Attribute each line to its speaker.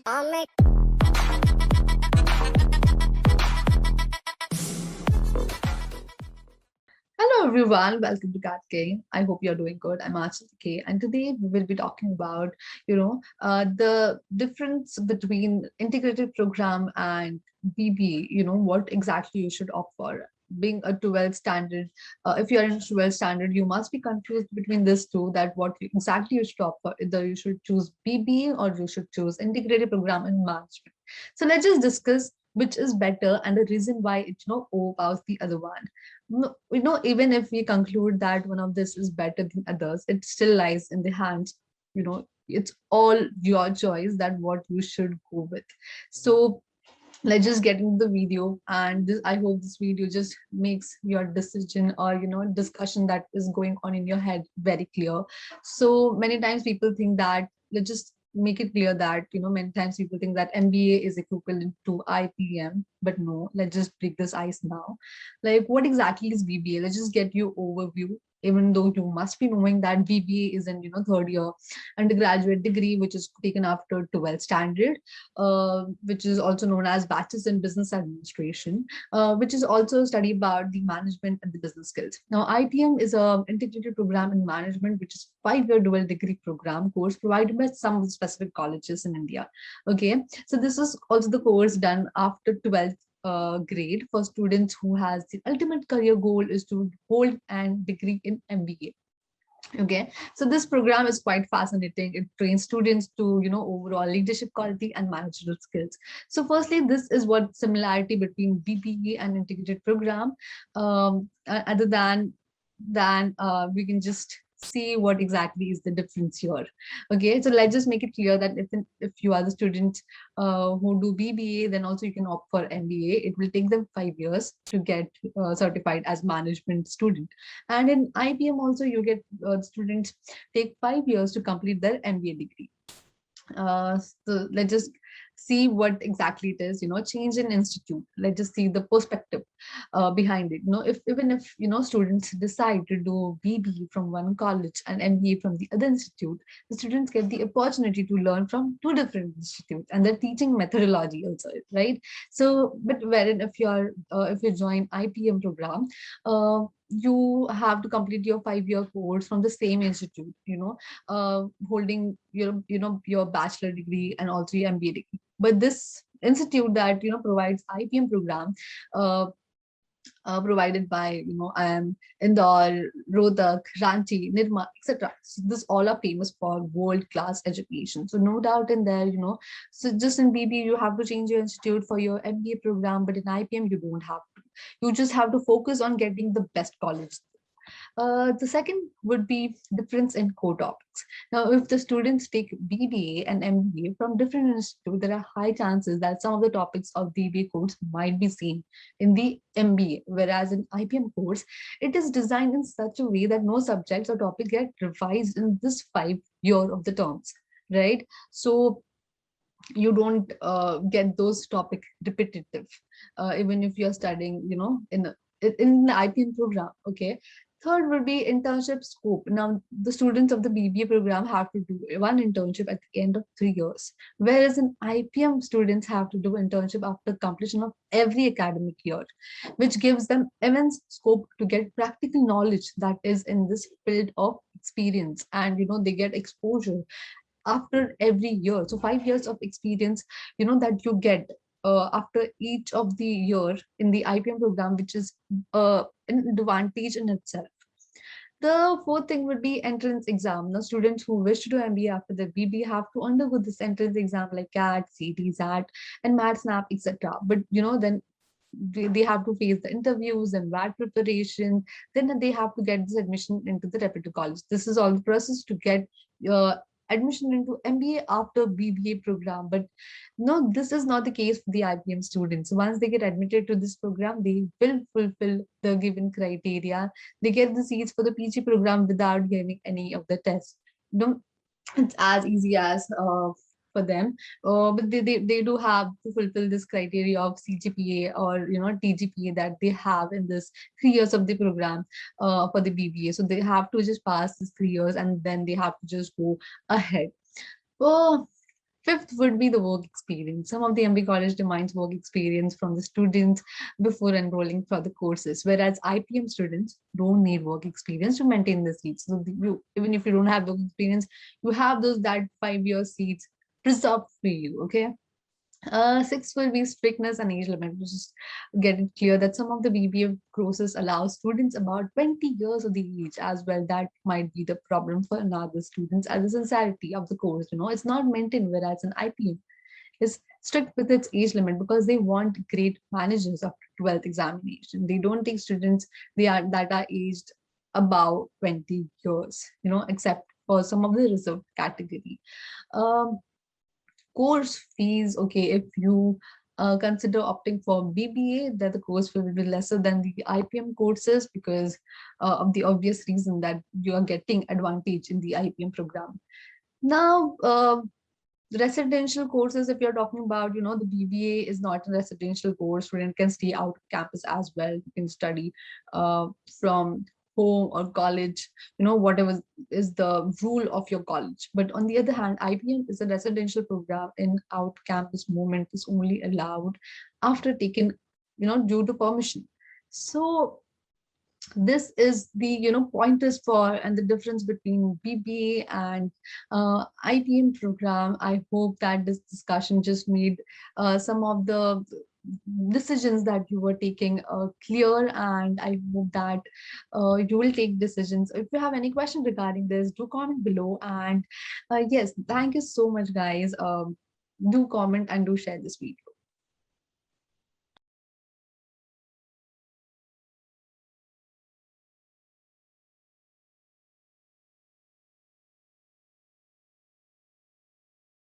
Speaker 1: Hello everyone, welcome to Cat K. I hope you're doing good. I'm Achal K, and today we will be talking about, the difference between integrated program and BBA. What exactly you should opt for. Being a 12th standard, if you're in 12th standard, you must be confused between these two. That what exactly you should opt for. Either you should choose BBA or you should choose integrated program in management. So let's just discuss which is better and the reason why it overpowers the other one. No, even if we conclude that one of this is better than others, it still lies in the hands. It's all your choice that what you should go with. So let's just get into the video, and I hope this video just makes your decision or discussion that is going on in your head very clear. So many times people think that, let's just make it clear that many times people think that MBA is equivalent to IPM, but no, let's just break this ice now. Like, what exactly is BBA? Let's just get you overview, even though you must be knowing that BBA is in third year undergraduate degree, which is taken after 12th standard, which is also known as Bachelor's in Business Administration, which is also a study about the management and the business skills. Now, IPM is a integrated program in management, which is 5-year dual degree program course provided by some specific colleges in India. Okay, so this is also the course done after 12th grade for students who has the ultimate career goal is to hold an degree in MBA. Okay, so this program is quite fascinating. It trains students to overall leadership quality and managerial skills. So firstly, this is what similarity between BPE and integrated program, other than we can just see what exactly is the difference here. Okay, so let's just make it clear that if you are the student who do BBA, then also you can opt for MBA. It will take them 5 years to get certified as management student. And in IPM also, you get students take 5 years to complete their MBA degree. So let's just see what exactly it is. Change in institute. Let's just see the perspective behind it. If even if students decide to do BB from one college and MBA from the other institute, the students get the opportunity to learn from two different institutes and their teaching methodology also, right? So, but wherein if you join IPM program, you have to complete your 5-year course from the same institute, holding your bachelor degree and also your MBA degree. But this institute that provides IPM program, uh, provided by Indore, Rohtak, Ranchi, Nirma, etc. So this all are famous for world-class education. So no doubt in there, So just in BB you have to change your institute for your MBA program, but in IPM you don't have to. You just have to focus on getting the best college. The second would be difference in core topics. Now, if the students take BBA and MBA from different institutes, there are high chances that some of the topics of BBA course might be seen in the MBA, whereas in IPM course, it is designed in such a way that no subjects or topic get revised in this 5 year of the terms, right? So you don't get those topic repetitive, even if you're studying, in the IPM program. Okay. Third would be internship scope. Now, the students of the BBA program have to do one internship at the end of 3 years, whereas in IPM, students have to do internship after completion of every academic year, which gives them immense scope to get practical knowledge that is in this field of experience, and they get exposure after every year. So 5 years of experience, that you get after each of the year in the IPM program, which is an advantage in itself. The fourth thing would be entrance exam. Now, students who wish to do MBA after the BB have to undergo this entrance exam like CAT, CT, SAT, and MAT, etc. But then they have to face the interviews and VAT preparation. Then they have to get this admission into the reputable college. This is all the process to get uh, admission into MBA after BBA program. But no, this is not the case for the IPM students. Once they get admitted to this program, they will fulfill the given criteria. They get the seats for the PG program without giving any of the tests. No, it's as easy as for them, but they do have to fulfill this criteria of CGPA or TGPA that they have in this 3 years of the program for the BBA. So they have to just pass this 3 years and then they have to just go ahead. Oh, Fifth would be the work experience. Some of the MB college demands work experience from the students before enrolling for the courses, whereas IPM students don't need work experience to maintain the seats. So even if you don't have work experience, you have those that 5 year seats preserved for you. Okay. Six will be strictness and age limit, which is getting clear that some of the BBA courses allow students about 20 years of the age as well. That might be the problem for another students as the sincerity of the course. It's not maintained, whereas an IPM is strict with its age limit because they want great managers after 12th examination. They don't take students that are aged above 20 years, except for some of the reserved category. Um, Course fees, okay, if you consider opting for BBA, that the course will be lesser than the IPM courses because of the obvious reason that you are getting advantage in the IPM program. Now, the residential courses, if you're talking about, the BBA is not a residential course. Student can stay out of campus as well. You can study from home or college, whatever is the rule of your college. But on the other hand, IPM is a residential program, in out campus movement is only allowed after taken, due to permission. So this is the pointers for and the difference between BBA and IPM program. I hope that this discussion just made some of the decisions that you were taking clear, and I hope that you will take decisions. If you have any question regarding this, do comment below. And yes, thank you so much, guys. Do comment and do share this video.